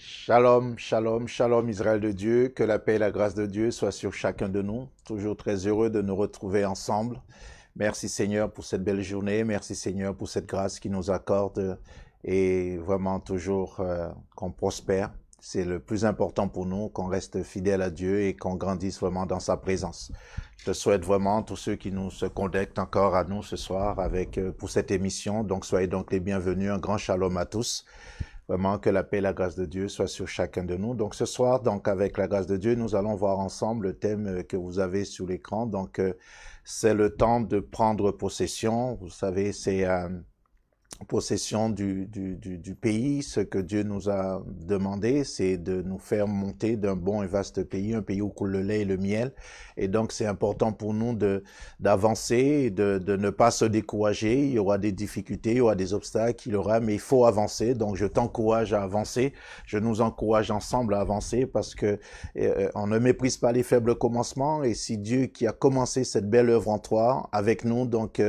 Shalom, shalom, shalom Israël de Dieu, que la paix et la grâce de Dieu soient sur chacun de nous. Toujours très heureux de nous retrouver ensemble. Merci Seigneur pour cette belle journée, merci Seigneur pour cette grâce qui nous accorde et vraiment toujours qu'on prospère. C'est le plus important pour nous, qu'on reste fidèle à Dieu et qu'on grandisse vraiment dans sa présence. Je te souhaite vraiment, tous ceux qui nous se connectent encore à nous ce soir pour cette émission, donc soyez donc les bienvenus, un grand shalom à tous. Vraiment que la paix et la grâce de Dieu soient sur chacun de nous. Donc ce soir, donc avec la grâce de Dieu, nous allons voir ensemble le thème que vous avez sur l'écran. Donc c'est le temps de prendre possession. Vous savez, c'est possession du pays. Ce que Dieu nous a demandé, c'est de nous faire monter d'un bon et vaste pays, un pays où coule le lait et le miel. Et donc, c'est important pour nous d'avancer et de ne pas se décourager. Il y aura des difficultés, il y aura des obstacles, il y aura, mais il faut avancer. Donc, je t'encourage à avancer. Je nous encourage ensemble à avancer parce que on ne méprise pas les faibles commencements. Et si Dieu qui a commencé cette belle œuvre en toi, avec nous, donc,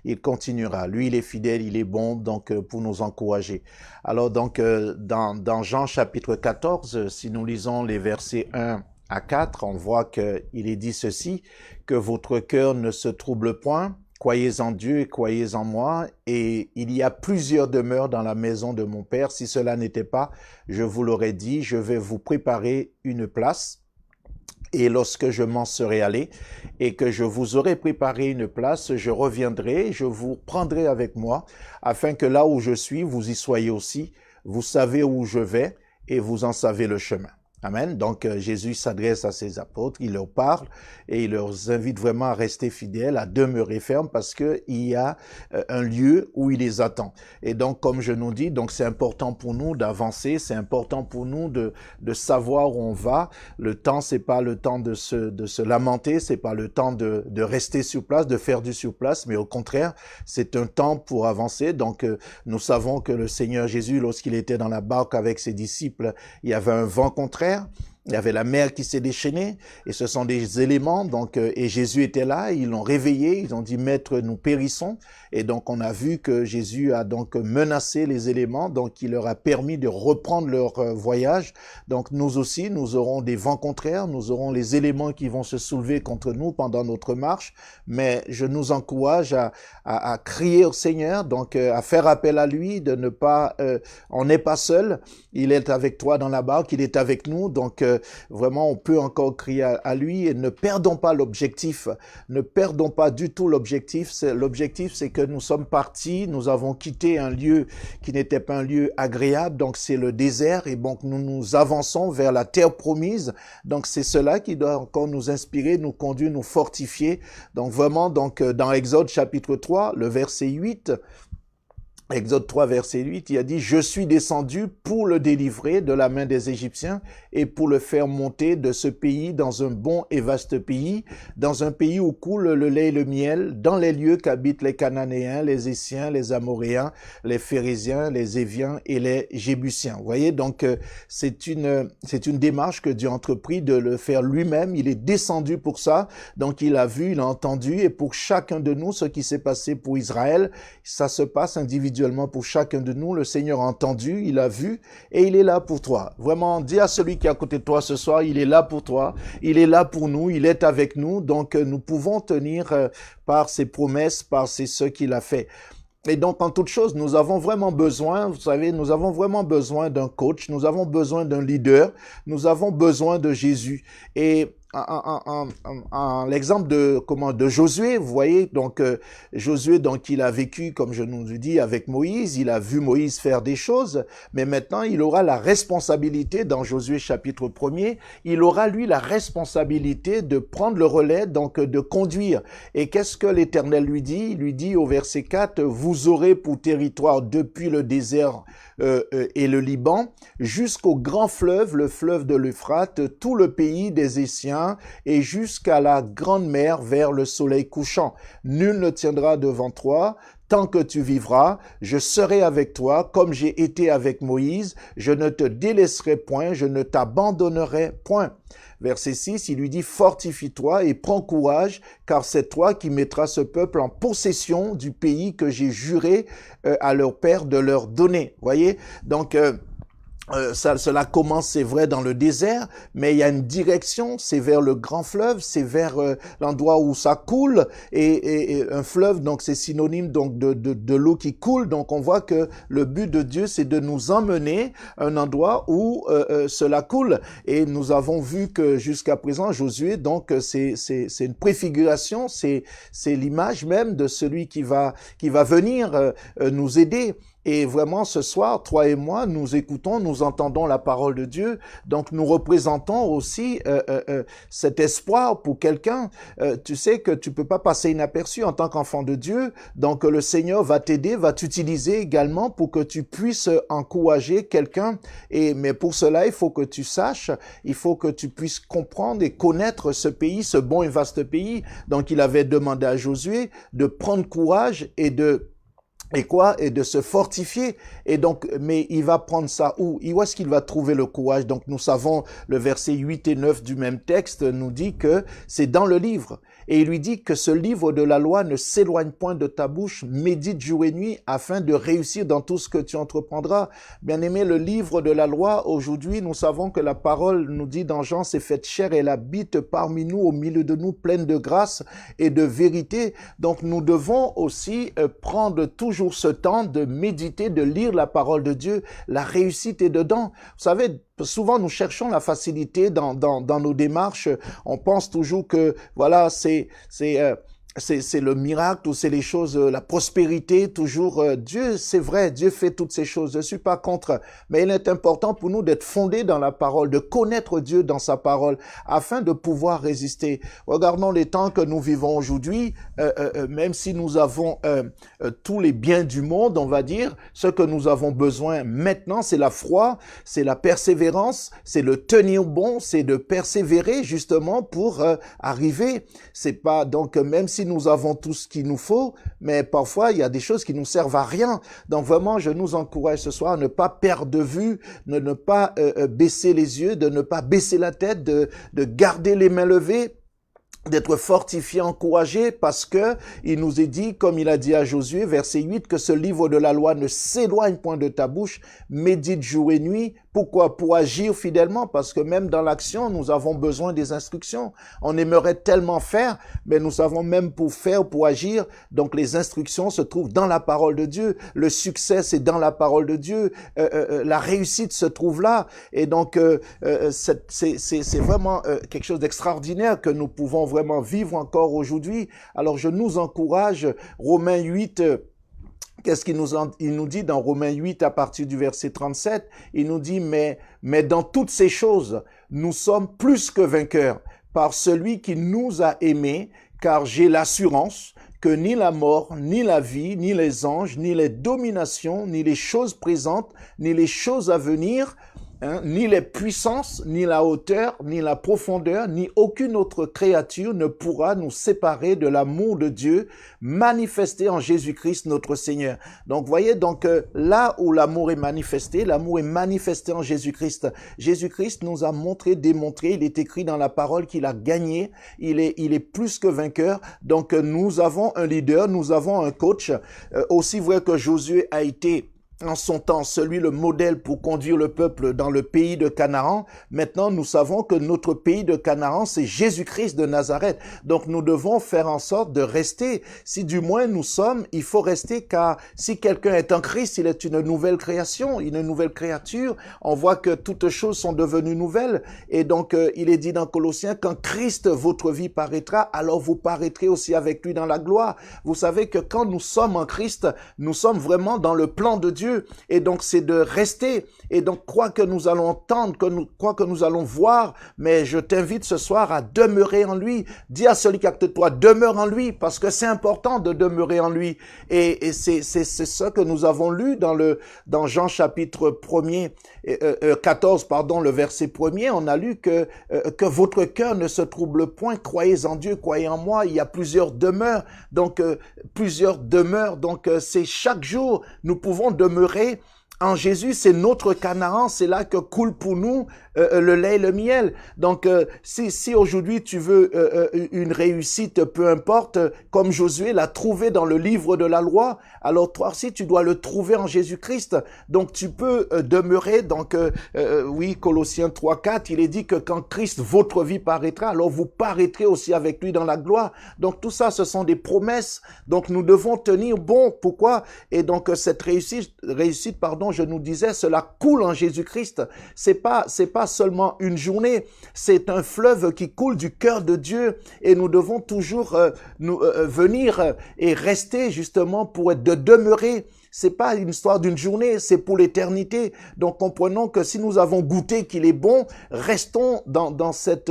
il continuera. Lui, il est fidèle, il est bon, donc pour nous encourager. Alors donc dans Jean chapitre 14, si nous lisons les versets 1 à 4, on voit qu'il est dit ceci, que votre cœur ne se trouble point, croyez en Dieu et croyez en moi, et il y a plusieurs demeures dans la maison de mon Père. Si cela n'était pas, je vous l'aurais dit, je vais vous préparer une place. Et lorsque je m'en serai allé et que je vous aurai préparé une place, je reviendrai, je vous prendrai avec moi, afin que là où je suis, vous y soyez aussi. Vous savez où je vais et vous en savez le chemin. Amen. Donc Jésus s'adresse à ses apôtres, il leur parle et il leur invite vraiment à rester fidèles, à demeurer fermes parce que il y a un lieu où il les attend. Et donc comme je nous dis, donc c'est important pour nous d'avancer, c'est important pour nous de savoir où on va. Le temps c'est pas le temps de se lamenter, c'est pas le temps de rester sur place, de faire du sur place, mais au contraire, c'est un temps pour avancer. Donc nous savons que le Seigneur Jésus, lorsqu'il était dans la barque avec ses disciples, il y avait un vent contraire. Il y avait la mer qui s'est déchaînée et ce sont des éléments. Donc, et Jésus était là, ils l'ont réveillé, ils ont dit Maître, nous périssons. Et donc on a vu que Jésus a donc menacé les éléments, donc il leur a permis de reprendre leur voyage. Donc nous aussi, nous aurons des vents contraires, nous aurons les éléments qui vont se soulever contre nous pendant notre marche. Mais je nous encourage à crier au Seigneur, donc à faire appel à lui, de ne pas, on n'est pas seul. Il est avec toi dans la barque, il est avec nous, donc vraiment on peut encore crier à lui et ne perdons pas l'objectif, ne perdons pas du tout l'objectif. L'objectif c'est que nous sommes partis, nous avons quitté un lieu qui n'était pas un lieu agréable, donc c'est le désert et donc nous avançons vers la terre promise. Donc c'est cela qui doit encore nous inspirer, nous conduire, nous fortifier. Donc vraiment donc dans Exode chapitre 3, le verset 8, Exode 3, verset 8, il a dit « Je suis descendu pour le délivrer de la main des Égyptiens et pour le faire monter de ce pays dans un bon et vaste pays, dans un pays où coule le lait et le miel, dans les lieux qu'habitent les Cananéens, les Essiens, les Amoréens, les Phérésiens, les Éviens et les Jébusiens. » Vous voyez, donc c'est une démarche que Dieu a entrepris de le faire lui-même. Il est descendu pour ça, donc il a vu, il a entendu, et pour chacun de nous, ce qui s'est passé pour Israël, ça se passe individuellement pour chacun de nous. Le Seigneur a entendu, il a vu et il est là pour toi. Vraiment, dis à celui qui est à côté de toi ce soir, il est là pour toi, il est là pour nous, il est avec nous. Donc nous pouvons tenir par ses promesses, par ce qu'il a fait. Et donc, en toute chose, nous avons vraiment besoin, vous savez, nous avons vraiment besoin d'un coach, nous avons besoin d'un leader, nous avons besoin de Jésus. Et l'exemple de Josué, vous voyez, donc Josué, donc il a vécu, comme je nous le dis, avec Moïse, il a vu Moïse faire des choses, mais maintenant il aura la responsabilité, dans Josué chapitre 1er, il aura lui la responsabilité de prendre le relais, donc de conduire. Et qu'est-ce que l'Éternel lui dit? Il lui dit au verset 4, vous aurez pour territoire depuis le désert et le Liban, jusqu'au grand fleuve, le fleuve de l'Euphrate, tout le pays des Essiens, et jusqu'à la grande mer vers le soleil couchant. Nul ne tiendra devant toi, tant que tu vivras, je serai avec toi, comme j'ai été avec Moïse, je ne te délaisserai point, je ne t'abandonnerai point. Verset 6, il lui dit, fortifie-toi et prends courage, car c'est toi qui mettras ce peuple en possession du pays que j'ai juré à leur père de leur donner. Voyez, donc Cela commence, c'est vrai, dans le désert, mais il y a une direction, c'est vers le grand fleuve, c'est vers l'endroit où ça coule, et un fleuve, donc c'est synonyme donc de l'eau qui coule. Donc on voit que le but de Dieu, c'est de nous emmener à un endroit où cela coule. Et nous avons vu que jusqu'à présent, Josué, donc c'est une préfiguration, c'est l'image même de celui qui va venir nous aider. Et vraiment, ce soir, toi et moi, nous écoutons, nous entendons la parole de Dieu. Donc, nous représentons aussi cet espoir pour quelqu'un. Tu sais que tu peux pas passer inaperçu en tant qu'enfant de Dieu. Donc, le Seigneur va t'aider, va t'utiliser également pour que tu puisses encourager quelqu'un. Mais pour cela, il faut que tu saches, il faut que tu puisses comprendre et connaître ce pays, ce bon et vaste pays. Donc, il avait demandé à Josué de prendre courage et de se fortifier. Et donc, mais il va prendre ça où? Où est-ce qu'il va trouver le courage? Donc, nous savons, le verset 8 et 9 du même texte nous dit que c'est dans le livre. Et il lui dit que ce livre de la loi ne s'éloigne point de ta bouche, médite jour et nuit afin de réussir dans tout ce que tu entreprendras. Bien aimé, le livre de la loi, aujourd'hui, nous savons que la parole nous dit dans Jean, c'est faite chair, elle habite parmi nous, au milieu de nous, pleine de grâce et de vérité. Donc, nous devons aussi prendre toujours ce temps de méditer, de lire la parole de Dieu. La réussite est dedans. Vous savez, souvent nous cherchons la facilité dans nos démarches. On pense toujours que voilà, c'est le miracle ou c'est les choses, la prospérité, toujours. Dieu, c'est vrai, Dieu fait toutes ces choses. Je suis pas contre, mais il est important pour nous d'être fondés dans la parole, de connaître Dieu dans sa parole, afin de pouvoir résister. Regardons les temps que nous vivons aujourd'hui, même si nous avons tous les biens du monde, on va dire, ce que nous avons besoin maintenant, c'est la foi, c'est la persévérance, c'est le tenir bon, c'est de persévérer justement pour arriver. C'est pas donc même si nous avons tout ce qu'il nous faut, mais parfois il y a des choses qui nous servent à rien. Donc vraiment, je nous encourage ce soir à ne pas perdre de vue, de ne pas baisser les yeux, de ne pas baisser la tête, de garder les mains levées, d'être fortifié, encouragé, parce que il nous est dit, comme il a dit à Josué, verset 8, que ce livre de la loi ne s'éloigne point de ta bouche, médite jour et nuit. Pourquoi? Pour agir fidèlement, parce que même dans l'action, nous avons besoin des instructions. On aimerait tellement faire, mais nous savons même pour faire, pour agir. Donc les instructions se trouvent dans la parole de Dieu. Le succès, c'est dans la parole de Dieu. La réussite se trouve là. Et donc, c'est vraiment quelque chose d'extraordinaire que nous pouvons vraiment vivre encore aujourd'hui. Alors je nous encourage, Romains 8, qu'est-ce qu'il nous dit dans Romains 8 à partir du verset 37? Il nous dit, mais dans toutes ces choses, nous sommes plus que vainqueurs par celui qui nous a aimés, car j'ai l'assurance que ni la mort, ni la vie, ni les anges, ni les dominations, ni les choses présentes, ni les choses à venir, ni les puissances, ni la hauteur, ni la profondeur, ni aucune autre créature ne pourra nous séparer de l'amour de Dieu manifesté en Jésus-Christ notre Seigneur. Donc, voyez, donc là où l'amour est manifesté en Jésus-Christ. Jésus-Christ nous a montré, démontré, il est écrit dans la parole qu'il a gagné, il est plus que vainqueur. Donc, nous avons un leader, nous avons un coach. Aussi vrai que Josué a été en son temps, le modèle pour conduire le peuple dans le pays de Canaan. Maintenant, nous savons que notre pays de Canaan, c'est Jésus-Christ de Nazareth. Donc, nous devons faire en sorte de rester. Si du moins nous sommes, il faut rester, car si quelqu'un est en Christ, il est une nouvelle création, une nouvelle créature. On voit que toutes choses sont devenues nouvelles. Et donc, il est dit dans Colossiens, quand Christ, votre vie paraîtra, alors vous paraîtrez aussi avec lui dans la gloire. Vous savez que quand nous sommes en Christ, nous sommes vraiment dans le plan de Dieu. Et donc, c'est de rester. Et donc, quoi que nous allons entendre, quoi que nous allons voir, mais je t'invite ce soir à demeurer en lui. Dis à celui qui est à côté de toi, demeure en lui, parce que c'est important de demeurer en lui. Et c'est ce que nous avons lu dans Jean chapitre 14, le verset 1er. On a lu que votre cœur ne se trouble point, croyez en Dieu, croyez en moi. Il y a plusieurs demeures. Donc, c'est chaque jour, nous pouvons demeurer En Jésus, c'est notre Canaan, c'est là que coule pour nous le lait et le miel. Donc, si aujourd'hui tu veux une réussite, peu importe, comme Josué l'a trouvé dans le livre de la loi, alors toi aussi tu dois le trouver en Jésus-Christ. Donc, tu peux demeurer. Donc, oui, Colossiens 3:4, il est dit que quand Christ, votre vie paraîtra, alors vous paraîtrez aussi avec lui dans la gloire. Donc, tout ça, ce sont des promesses. Donc, nous devons tenir bon. Pourquoi? Et donc, cette réussite, pardon, je nous disais, cela coule en Jésus-Christ. C'est pas seulement une journée, c'est un fleuve qui coule du cœur de Dieu et nous devons toujours venir et rester justement pour être de demeurer. C'est pas une histoire d'une journée, c'est pour l'éternité. Donc comprenons que si nous avons goûté qu'il est bon, restons dans cette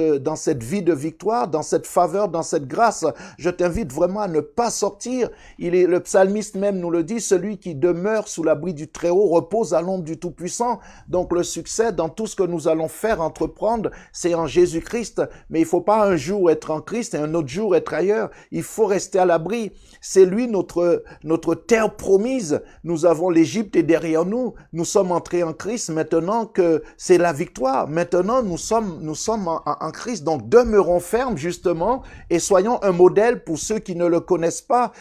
vie de victoire, dans cette faveur, dans cette grâce. Je t'invite vraiment à ne pas sortir. Le psalmiste même nous le dit, celui qui demeure sous l'abri du Très-Haut repose à l'ombre du Tout-Puissant. Donc le succès dans tout ce que nous allons faire, entreprendre, c'est en Jésus-Christ. Mais il faut pas un jour être en Christ et un autre jour être ailleurs. Il faut rester à l'abri. C'est lui notre terre promise. Nous avons l'Égypte et derrière nous. Nous sommes entrés en Christ maintenant que c'est la victoire. Maintenant, nous sommes en Christ. Donc, demeurons fermes justement et soyons un modèle pour ceux qui ne le connaissent pas.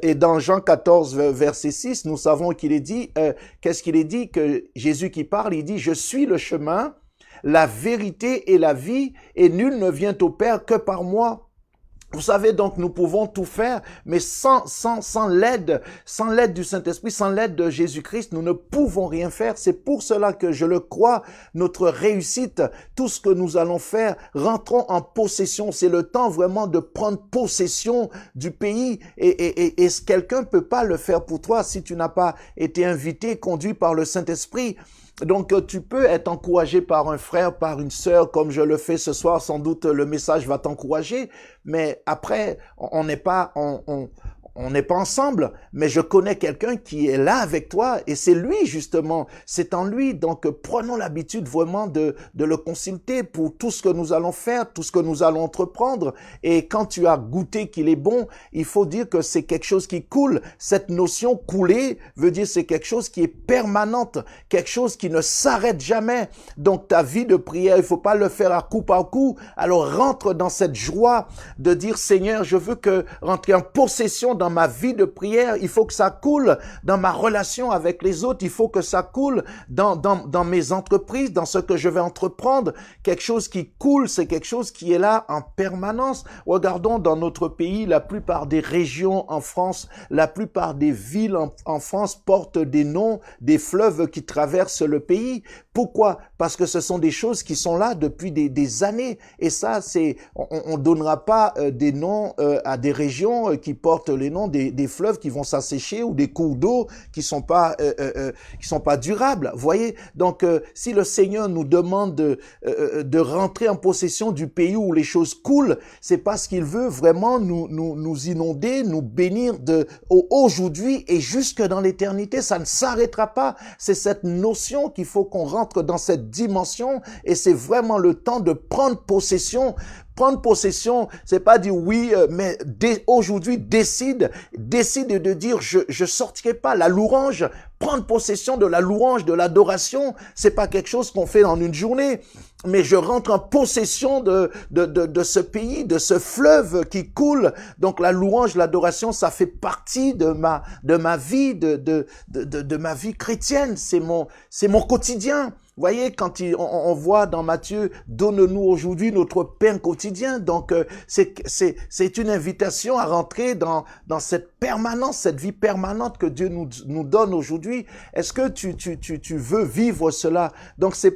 Et dans Jean 14, verset 6, nous savons qu'il est dit, qu'est-ce qu'il est dit? Que Jésus qui parle, il dit, je suis le chemin, la vérité et la vie, et nul ne vient au Père que par moi. Vous savez, donc, nous pouvons tout faire, mais sans l'aide du Saint-Esprit, sans l'aide de Jésus-Christ, nous ne pouvons rien faire. C'est pour cela que je le crois, notre réussite, tout ce que nous allons faire, rentrons en possession. C'est le temps vraiment de prendre possession du pays et quelqu'un peut pas le faire pour toi si tu n'as pas été invité, conduit par le Saint-Esprit. Donc, tu peux être encouragé par un frère, par une sœur, comme je le fais ce soir. Sans doute, le message va t'encourager. Mais après, on n'est pas ensemble. Mais je connais quelqu'un qui est là avec toi et c'est lui, justement. C'est en lui. Donc, prenons l'habitude vraiment de le consulter pour tout ce que nous allons faire, tout ce que nous allons entreprendre. Et quand tu as goûté qu'il est bon, il faut dire que c'est quelque chose qui coule. Cette notion couler veut dire c'est quelque chose qui est permanente, quelque chose qui ne s'arrête jamais. Donc, ta vie de prière, il faut pas le faire à coup par coup. Alors, rentre dans cette joie de dire, Seigneur, je veux rentrer en possession dans ma vie de prière. Il faut que ça coule dans ma relation avec les autres. Il faut que ça coule dans mes entreprises, dans ce que je vais entreprendre. Quelque chose qui coule, c'est quelque chose qui est là en permanence. Regardons dans notre pays, la plupart des régions en France, la plupart des villes en France portent des noms des fleuves qui traversent le pays. Pourquoi? Parce que ce sont des choses qui sont là depuis des années. Et ça, on donnera pas des noms à des régions qui portent les noms des fleuves qui vont s'assécher ou des cours d'eau qui sont pas durables. Voyez? Donc, si le Seigneur nous demande de rentrer en possession du pays où les choses coulent, c'est parce qu'il veut vraiment nous inonder, nous bénir aujourd'hui et jusque dans l'éternité. Ça ne s'arrêtera pas. C'est cette notion qu'il faut qu'on rentre dans cette dimension et c'est vraiment le temps de prendre possession. Prendre possession, c'est pas dire oui, mais aujourd'hui décide de dire je sortirai pas la louange. Prendre possession de la louange, de l'adoration, c'est pas quelque chose qu'on fait en une journée, mais je rentre en possession de ce pays, de ce fleuve qui coule. Donc la louange, l'adoration, ça fait partie de ma vie, de ma vie chrétienne. C'est mon quotidien. Vous voyez, quand on voit dans Matthieu, donne-nous aujourd'hui notre pain quotidien. Donc, c'est une invitation à rentrer dans cette permanence, cette vie permanente que Dieu nous donne aujourd'hui. Est-ce que tu veux vivre cela? Donc, c'est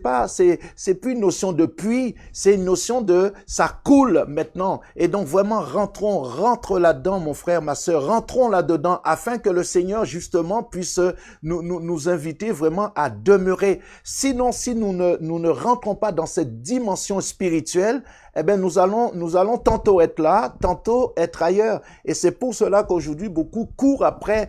plus une notion de puits, c'est une notion de ça coule maintenant. Et donc, vraiment, rentre là-dedans, mon frère, ma sœur, rentrons là-dedans afin que le Seigneur, justement, puisse nous inviter vraiment à demeurer. Sinon, si nous ne rentrons pas dans cette dimension spirituelle, eh bien, nous allons tantôt être là, tantôt être ailleurs. Et c'est pour cela qu'aujourd'hui, beaucoup courent après.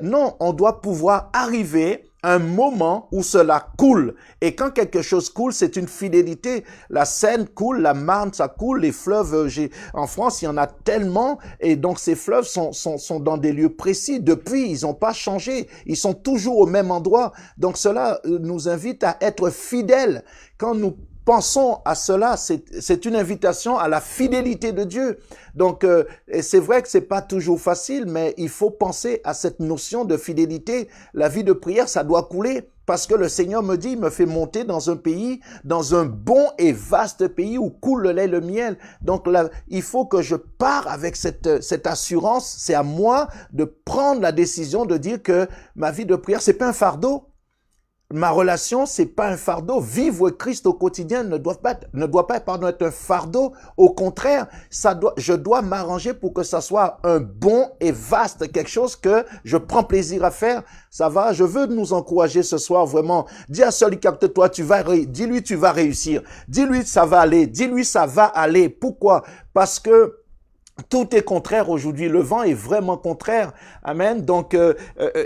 Non, on doit pouvoir arriver un moment où cela coule. Et quand quelque chose coule, c'est une fidélité. La Seine coule, la Marne, ça coule, les fleuves, en France, il y en a tellement, et donc ces fleuves sont dans des lieux précis. Depuis, ils n'ont pas changé. Ils sont toujours au même endroit. Donc cela nous invite à être fidèles. Quand nous pensons à cela, c'est une invitation à la fidélité de Dieu. Donc, c'est vrai que c'est pas toujours facile, mais il faut penser à cette notion de fidélité. La vie de prière, ça doit couler. Parce que le Seigneur me dit, il me fait monter dans un pays, dans un bon et vaste pays où coule le lait et le miel. Donc là, il faut que je pars avec cette assurance. C'est à moi de prendre la décision de dire que ma vie de prière, c'est pas un fardeau. Ma relation, c'est pas un fardeau. Vivre Christ au quotidien ne doit pas être un fardeau. Au contraire, je dois m'arranger pour que ça soit un bon et vaste, quelque chose que je prends plaisir à faire. Ça va? Je veux nous encourager ce soir vraiment. Dis à celui qui capte toi, dis-lui tu vas réussir. Dis-lui ça va aller. Dis-lui ça va aller. Pourquoi? Parce que tout est contraire aujourd'hui. Le vent est vraiment contraire. Amen. Donc,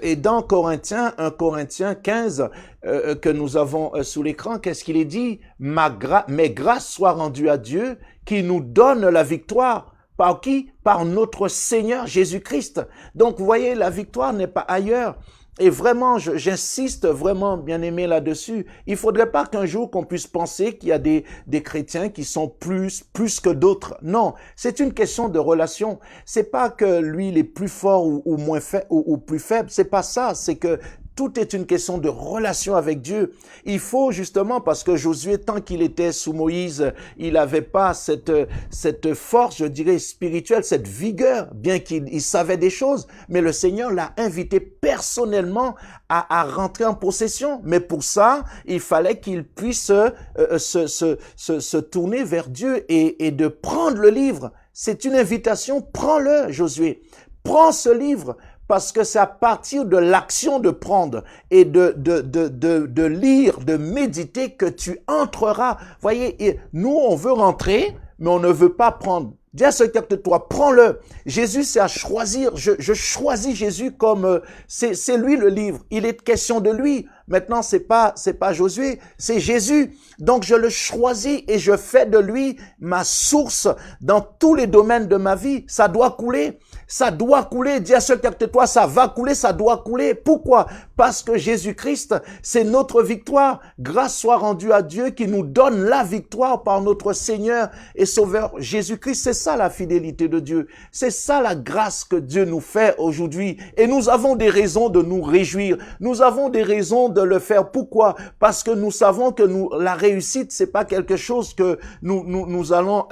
et dans 1 Corinthiens 15, que nous avons sous l'écran, qu'est-ce qu'il est dit? Mes grâces soient rendues à Dieu qui nous donne la victoire. Par qui? Par notre Seigneur Jésus-Christ. Donc, vous voyez, la victoire n'est pas ailleurs. Et vraiment, j'insiste vraiment, bien aimé, là-dessus. Il faudrait pas qu'un jour qu'on puisse penser qu'il y a des chrétiens qui sont plus que d'autres. Non, c'est une question de relation. C'est pas que lui, il est plus fort ou moins faible ou plus faible. C'est pas ça. C'est que tout est une question de relation avec Dieu. Il faut justement, parce que Josué, tant qu'il était sous Moïse, il n'avait pas cette force, je dirais, spirituelle, cette vigueur, bien qu'il savait des choses. Mais le Seigneur l'a invité personnellement à rentrer en possession. Mais pour ça, il fallait qu'il puisse se tourner vers Dieu et de prendre le livre. C'est une invitation, prends-le, Josué. Prends ce livre. Parce que c'est à partir de l'action de prendre et de lire, de méditer que tu entreras. Voyez, nous, on veut rentrer, mais on ne veut pas prendre. Dis à ce capte-toi, prends-le. Jésus, c'est à choisir. Je choisis Jésus comme, c'est lui le livre. Il est question de lui. Maintenant, c'est pas Josué, c'est Jésus. Donc, je le choisis et je fais de lui ma source dans tous les domaines de ma vie. Ça doit couler. Ça doit couler. Dis à ce capte-toi, ça va couler, ça doit couler. Pourquoi? Parce que Jésus-Christ, c'est notre victoire. Grâce soit rendue à Dieu qui nous donne la victoire par notre Seigneur et Sauveur Jésus-Christ. C'est ça la fidélité de Dieu. C'est ça la grâce que Dieu nous fait aujourd'hui. Et nous avons des raisons de nous réjouir. Nous avons des raisons de le faire. Pourquoi? Parce que nous savons que la réussite, c'est pas quelque chose que nous allons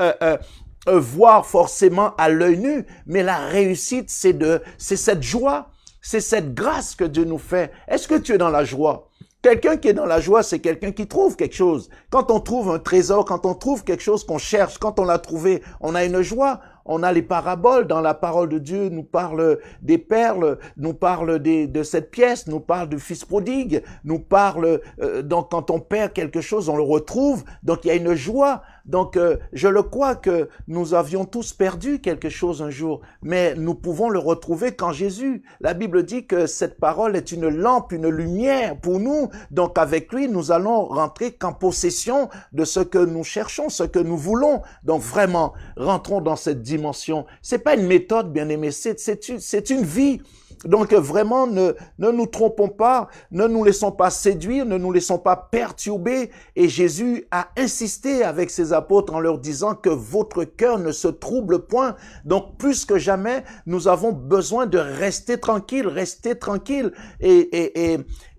voir forcément à l'œil nu, mais la réussite, c'est cette joie, c'est cette grâce que Dieu nous fait. Est-ce que tu es dans la joie? Quelqu'un qui est dans la joie, c'est quelqu'un qui trouve quelque chose. Quand on trouve un trésor, quand on trouve quelque chose qu'on cherche, quand on l'a trouvé, on a une joie. On a les paraboles dans la parole de Dieu, nous parle des perles, nous parle de cette pièce, nous parle du fils prodigue, nous parle, donc quand on perd quelque chose, on le retrouve, donc il y a une joie. Donc je le crois que nous avions tous perdu quelque chose un jour, mais nous pouvons le retrouver quand Jésus. La Bible dit que cette parole est une lampe, une lumière pour nous, donc avec lui, nous allons rentrer qu'en possession de ce que nous cherchons, ce que nous voulons. Donc vraiment, rentrons dans cette dimension. C'est pas une méthode, bien aimé, c'est une vie. Donc vraiment, ne nous trompons pas, ne nous laissons pas séduire, ne nous laissons pas perturber. Et Jésus a insisté avec ses apôtres en leur disant que votre cœur ne se trouble point. Donc plus que jamais, nous avons besoin de rester tranquille, rester tranquille.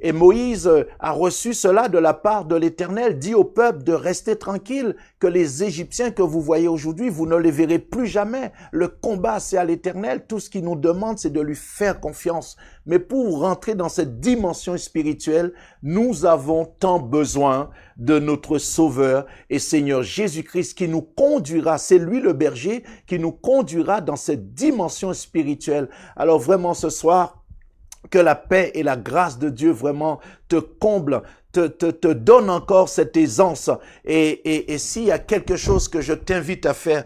Et Moïse a reçu cela de la part de l'Éternel, dit au peuple de rester tranquille, que les Égyptiens que vous voyez aujourd'hui, vous ne les verrez plus jamais. Le combat, c'est à l'Éternel. Tout ce qu'il nous demande, c'est de lui faire confiance. Mais pour rentrer dans cette dimension spirituelle, nous avons tant besoin de notre Sauveur et Seigneur Jésus-Christ qui nous conduira, c'est lui le berger, qui nous conduira dans cette dimension spirituelle. Alors vraiment ce soir, que la paix et la grâce de Dieu vraiment te comblent, te donne encore cette aisance. Et s'il y a quelque chose que je t'invite à faire,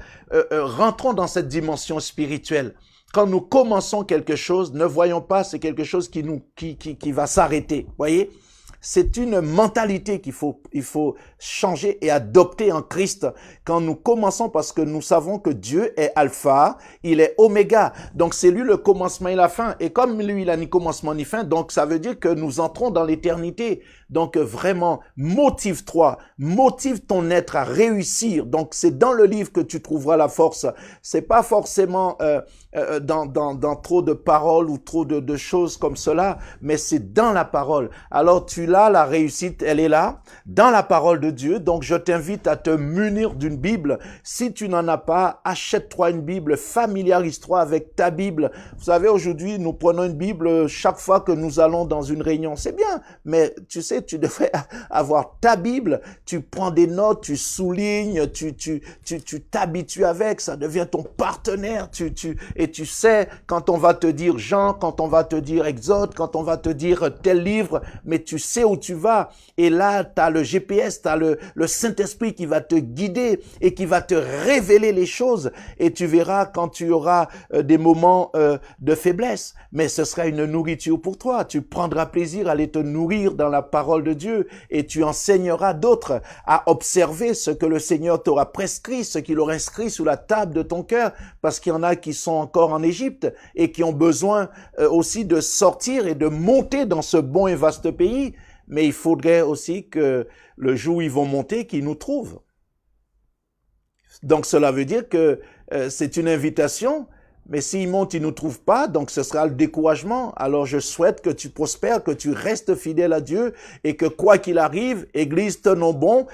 rentrons dans cette dimension spirituelle. quand nous commençons quelque chose, ne voyons pas c'est quelque chose qui va s'arrêter. Voyez? C'est une mentalité qu'il faut changer et adopter en Christ quand nous commençons, parce que nous savons que Dieu est alpha, il est oméga. Donc c'est lui le commencement et la fin. Et comme lui, il a ni commencement ni fin, donc ça veut dire que nous entrons dans l'éternité. Donc vraiment, motive-toi, motive ton être à réussir. Donc c'est dans le livre que tu trouveras la force. C'est pas forcément dans trop de paroles ou trop de choses comme cela, mais c'est dans la parole. Alors tu l'as, la réussite, elle est là, dans la parole de Dieu. Donc je t'invite à te munir d'une Bible. Si tu n'en as pas, achète-toi une Bible, familiarise-toi avec ta Bible. Vous savez, aujourd'hui, nous prenons une Bible chaque fois que nous allons dans une réunion. C'est bien, mais tu sais, tu devrais avoir ta Bible. Tu prends des notes, tu soulignes, tu t'habitues avec, ça devient ton partenaire. Et tu sais, quand on va te dire Jean, quand on va te dire Exode, quand on va te dire tel livre, mais tu sais où tu vas. Et là, tu as le GPS, tu as le Saint-Esprit qui va te guider et qui va te révéler les choses. Et tu verras quand tu auras des moments de faiblesse. Mais ce sera une nourriture pour toi. Tu prendras plaisir à aller te nourrir dans la parole de Dieu et tu enseigneras d'autres à observer ce que le Seigneur t'aura prescrit, ce qu'il aura inscrit sous la table de ton cœur, parce qu'il y en a qui sont encore en Égypte et qui ont besoin aussi de sortir et de monter dans ce bon et vaste pays. Mais il faudrait aussi que le jour où ils vont monter, qu'ils nous trouvent. Donc cela veut dire que c'est une invitation. Mais s'ils montent, ils ne nous trouvent pas, donc ce sera le découragement. Alors je souhaite que tu prospères, que tu restes fidèle à Dieu et que quoi qu'il arrive, Église, tenons bon,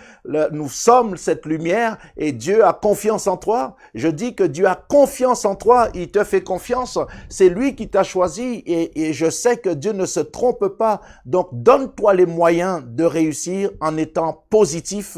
nous sommes cette lumière et Dieu a confiance en toi. Je dis que Dieu a confiance en toi, il te fait confiance, c'est lui qui t'a choisi et je sais que Dieu ne se trompe pas. Donc donne-toi les moyens de réussir en étant positif,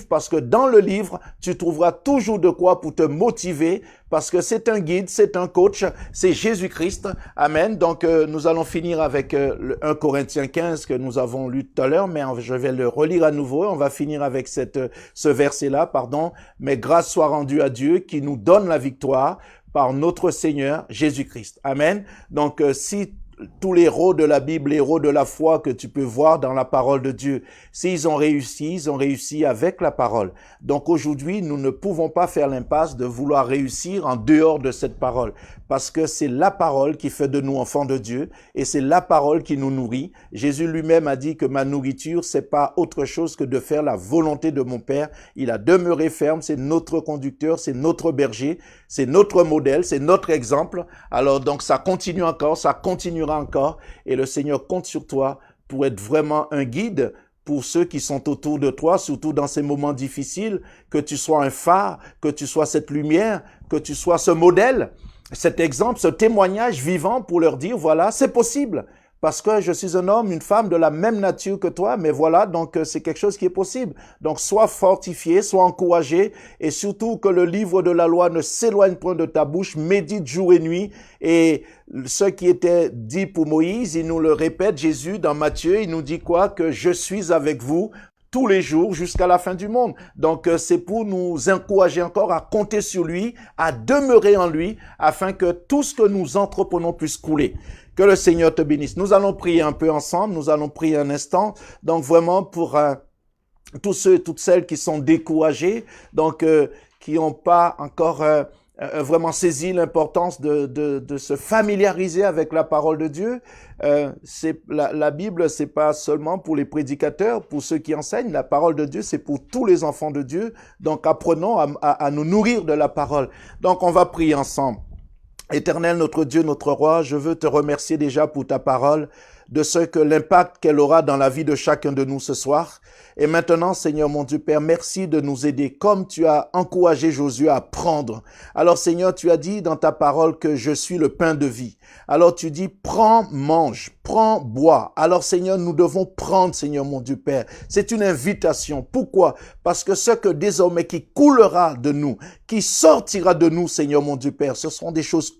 parce que dans le livre, tu trouveras toujours de quoi pour te motiver, parce que c'est un guide, c'est un coach, c'est Jésus-Christ. Amen. Donc, nous allons finir avec 1 Corinthiens 15 que nous avons lu tout à l'heure, mais je vais le relire à nouveau. On va finir avec ce verset-là, pardon. Mais grâce soit rendue à Dieu qui nous donne la victoire par notre Seigneur Jésus-Christ. Amen. Donc, si tous les héros de la Bible, les héros de la foi que tu peux voir dans la parole de Dieu, s'ils ont réussi avec la parole. Donc aujourd'hui, nous ne pouvons pas faire l'impasse de vouloir réussir en dehors de cette parole, parce que c'est la parole qui fait de nous enfants de Dieu et c'est la parole qui nous nourrit. Jésus lui-même a dit que ma nourriture, c'est pas autre chose que de faire la volonté de mon Père. Il a demeuré ferme, c'est notre conducteur, c'est notre berger, c'est notre modèle, c'est notre exemple. Alors donc ça continue encore, ça continuera encore et le Seigneur compte sur toi pour être vraiment un guide pour ceux qui sont autour de toi, surtout dans ces moments difficiles, que tu sois un phare, que tu sois cette lumière, que tu sois ce modèle, cet exemple, ce témoignage vivant pour leur dire, voilà, c'est possible. Parce que je suis un homme, une femme de la même nature que toi, mais voilà, donc c'est quelque chose qui est possible. Donc sois fortifié, sois encouragé, et surtout que le livre de la loi ne s'éloigne point de ta bouche, médite jour et nuit. Et ce qui était dit pour Moïse, il nous le répète, Jésus, dans Matthieu, il nous dit quoi? Que je suis avec vous tous les jours jusqu'à la fin du monde. Donc, c'est pour nous encourager encore à compter sur lui, à demeurer en lui, afin que tout ce que nous entreprenons puisse couler. Que le Seigneur te bénisse. Nous allons prier un peu ensemble, nous allons prier un instant. Donc, vraiment pour tous ceux et toutes celles qui sont découragés, donc qui n'ont pas encore vraiment saisi l'importance de se familiariser avec la parole de Dieu. La Bible, c'est pas seulement pour les prédicateurs, pour ceux qui enseignent. La parole de Dieu, c'est pour tous les enfants de Dieu. Donc, apprenons à nous nourrir de la parole. Donc, on va prier ensemble. Éternel, notre Dieu, notre Roi, je veux te remercier déjà pour ta parole, de ce que l'impact qu'elle aura dans la vie de chacun de nous ce soir. Et maintenant, Seigneur mon Dieu Père, merci de nous aider comme tu as encouragé Josué à prendre. Alors Seigneur, tu as dit dans ta parole que je suis le pain de vie. Alors tu dis, prends, mange, prends, bois. Alors Seigneur, nous devons prendre, Seigneur mon Dieu Père. C'est une invitation. Pourquoi? Parce que ce que désormais qui coulera de nous, qui sortira de nous, Seigneur mon Dieu Père, ce seront des choses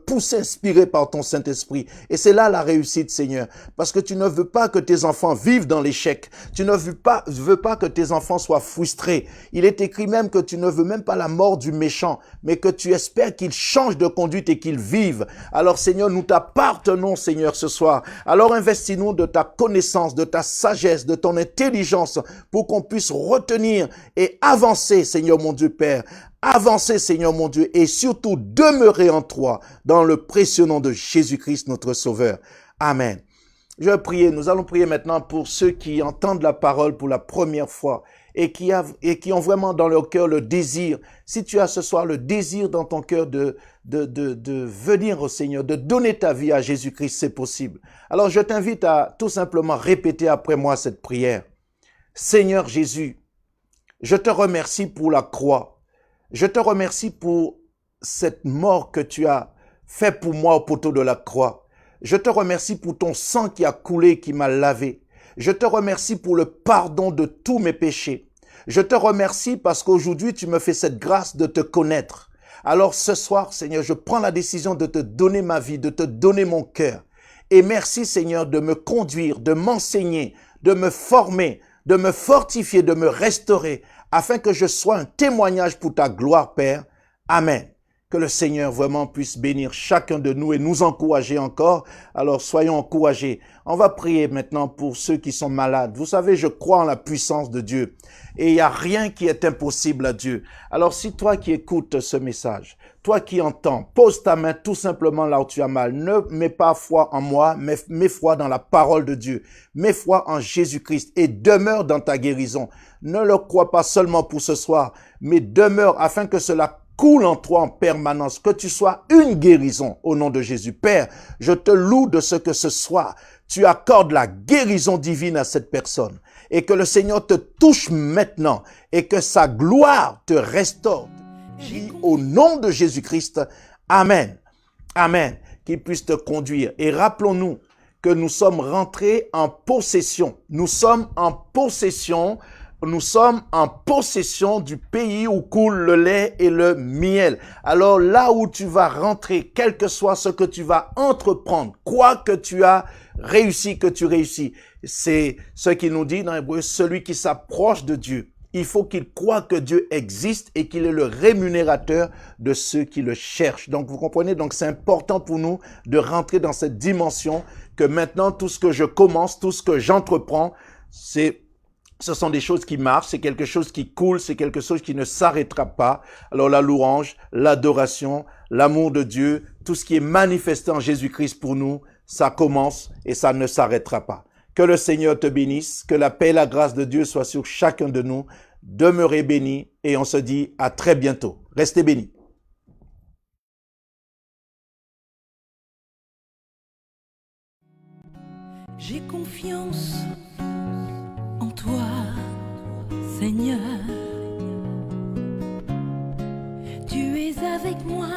poussés, inspirés par ton Saint-Esprit. Et c'est là la réussite, Seigneur. Parce que tu ne veux pas que tes enfants vivent dans l'échec. Tu ne veux pas que tes enfants soient frustrés. Il est écrit même que tu ne veux même pas la mort du méchant, mais que tu espères qu'il change de conduite et qu'il vive. Alors, Seigneur, nous t'appartenons, Seigneur, ce soir. Alors, investis-nous de ta connaissance, de ta sagesse, de ton intelligence pour qu'on puisse retenir et avancer, Seigneur mon Dieu Père. Avancer, Seigneur mon Dieu, et surtout demeurer en toi, dans le précieux nom de Jésus-Christ, notre Sauveur. Amen. Je vais prier, nous allons prier maintenant pour ceux qui entendent la parole pour la première fois et qui ont vraiment dans leur cœur le désir. Si tu as ce soir le désir dans ton cœur de venir au Seigneur, de donner ta vie à Jésus-Christ, c'est possible. Alors je t'invite à tout simplement répéter après moi cette prière. Seigneur Jésus, je te remercie pour la croix. Je te remercie pour cette mort que tu as fait pour moi au poteau de la croix. Je te remercie pour ton sang qui a coulé, qui m'a lavé. Je te remercie pour le pardon de tous mes péchés. Je te remercie parce qu'aujourd'hui, tu me fais cette grâce de te connaître. Alors ce soir, Seigneur, je prends la décision de te donner ma vie, de te donner mon cœur. Et merci, Seigneur, de me conduire, de m'enseigner, de me former, de me fortifier, de me restaurer, afin que je sois un témoignage pour ta gloire, Père. Amen. Que le Seigneur vraiment puisse bénir chacun de nous et nous encourager encore. Alors soyons encouragés. On va prier maintenant pour ceux qui sont malades. Vous savez, je crois en la puissance de Dieu. Et il n'y a rien qui est impossible à Dieu. Alors si toi qui écoutes ce message, toi qui entends, pose ta main tout simplement là où tu as mal. Ne mets pas foi en moi, mais mets foi dans la parole de Dieu. Mets foi en Jésus-Christ et demeure dans ta guérison. Ne le crois pas seulement pour ce soir, mais demeure afin que cela coule en toi en permanence, que tu sois une guérison au nom de Jésus. Père, je te loue de ce que ce soir, tu accordes la guérison divine à cette personne et que le Seigneur te touche maintenant et que sa gloire te restaure. Au nom de Jésus-Christ, Amen. Amen. Qu'il puisse te conduire. Et rappelons-nous que nous sommes rentrés en possession. Nous sommes en possession du pays où coule le lait et le miel. Alors là où tu vas rentrer, quel que soit ce que tu vas entreprendre, quoi que tu as réussi, que tu réussis, c'est ce qu'il nous dit dans Hébreu, celui qui s'approche de Dieu. Il faut qu'il croie que Dieu existe et qu'il est le rémunérateur de ceux qui le cherchent. Donc vous comprenez, donc c'est important pour nous de rentrer dans cette dimension que maintenant tout ce que je commence, tout ce que j'entreprends, ce sont des choses qui marchent, c'est quelque chose qui coule, c'est quelque chose qui ne s'arrêtera pas. Alors la louange, l'adoration, l'amour de Dieu, tout ce qui est manifesté en Jésus-Christ pour nous, ça commence et ça ne s'arrêtera pas. Que le Seigneur te bénisse, que la paix et la grâce de Dieu soient sur chacun de nous. Demeurez bénis et on se dit à très bientôt. Restez bénis. J'ai confiance en toi, Seigneur. Tu es avec moi.